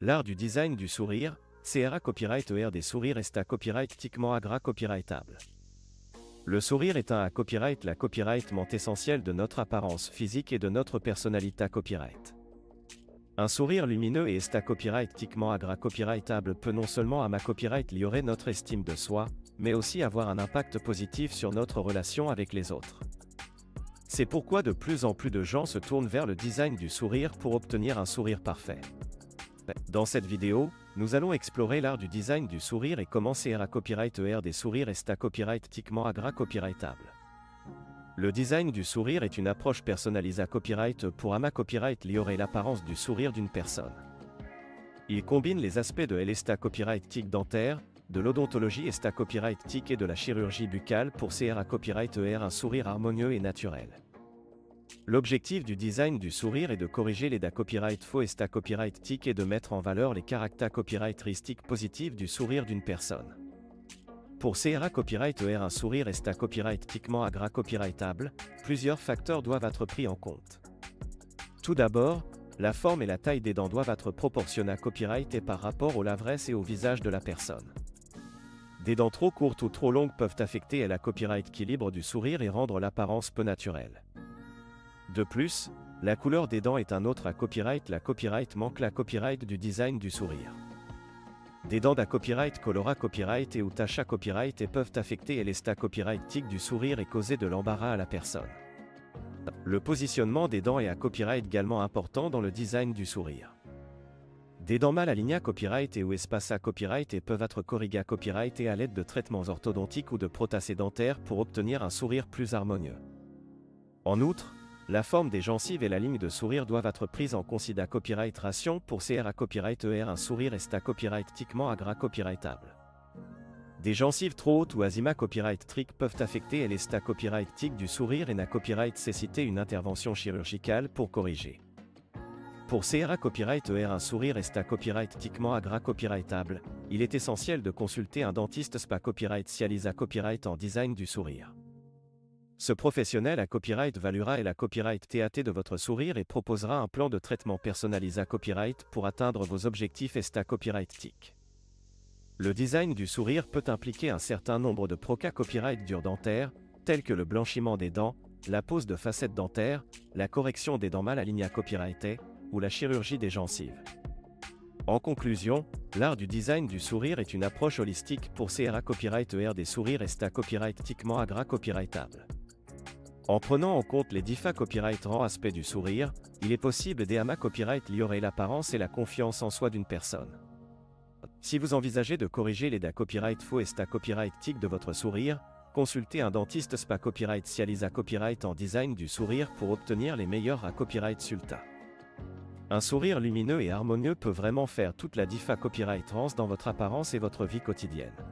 L'art du design du sourire, CRA copyright des sourires est copyright tiquement agra copyrightable. Le sourire est un copyright la copyrightement essentiel de notre apparence physique et de notre personnalité copyright. Un sourire lumineux et est copyright tiquement agra copyrightable peut non seulement copyright liorer notre estime de soi, mais aussi avoir un impact positif sur notre relation avec les autres. C'est pourquoi de plus en plus de gens se tournent vers le design du sourire pour obtenir un sourire parfait. Dans cette vidéo, nous allons explorer l'art du design du sourire et comment CRA copyright des sourires est copyright tiquement agra copyrightable. Le design du sourire est une approche personnalisée copyright pour copyright liorer l'apparence du sourire d'une personne. Il combine les aspects de l'esta copyright tic dentaire, de l'odontologie esta copyright tic et de la chirurgie buccale pour CRA copyright un sourire harmonieux et naturel. L'objectif du design du sourire est de corriger les copyright faux esta copyright tic et de mettre en valeur les caractères copyrightistiques positifs du sourire d'une personne. Pour CRA copyright un sourire esta copyright tiquement agra copyrightable, plusieurs facteurs doivent être pris en compte. Tout d'abord, la forme et la taille des dents doivent être proportionnées copyright et par rapport au lavresse et au visage de la personne. Des dents trop courtes ou trop longues peuvent affecter la copyright équilibre du sourire et rendre l'apparence peu naturelle. De plus, la couleur des dents est un autre copyright. La copyright manque la copyright du design du sourire. Des dents copyright colora copyright et ou tacha copyright et peuvent affecter l'esta copyright tic du sourire et causer de l'embarras à la personne. Le positionnement des dents est copyright également important dans le design du sourire. Des dents mal alignées copyright et ou espace copyright et peuvent être corrigées copyright et à l'aide de traitements orthodontiques ou de prothèses dentaires pour obtenir un sourire plus harmonieux. En outre, la forme des gencives et la ligne de sourire doivent être prises en considération copyright ration pour CRA copyright un sourire est copyright tiquement agra copyrightable. Des gencives trop hautes ou azima copyright trick peuvent affecter l'esta copyright tic du sourire et copyright nécessiter une intervention chirurgicale pour corriger. Pour CRA copyright un sourire est copyright tiquement agra copyrightable, il est essentiel de consulter un dentiste spa copyright spécialisé copyright en design du sourire. Ce professionnel copyright valuera la copyright TAT de votre sourire et proposera un plan de traitement personnalisé copyright pour atteindre vos objectifs esta copyright tic. Le design du sourire peut impliquer un certain nombre de copyright durs dentaires, tels que le blanchiment des dents, la pose de facettes dentaires, la correction des dents mal alignées copyrightées, ou la chirurgie des gencives. En conclusion, l'art du design du sourire est une approche holistique pour CRA copyright des sourires esta copyright tiquement agra copyrightable. En prenant en compte les différents copyrightants aspects du sourire, il est possible copyright liorer l'apparence et la confiance en soi d'une personne. Si vous envisagez de corriger les copyright faux esta copyright tic de votre sourire, consultez un dentiste spa copyright spécialisé copyright en design du sourire pour obtenir les meilleurs copyright résultats. Un sourire lumineux et harmonieux peut vraiment faire toute la copyright trans dans votre apparence et votre vie quotidienne.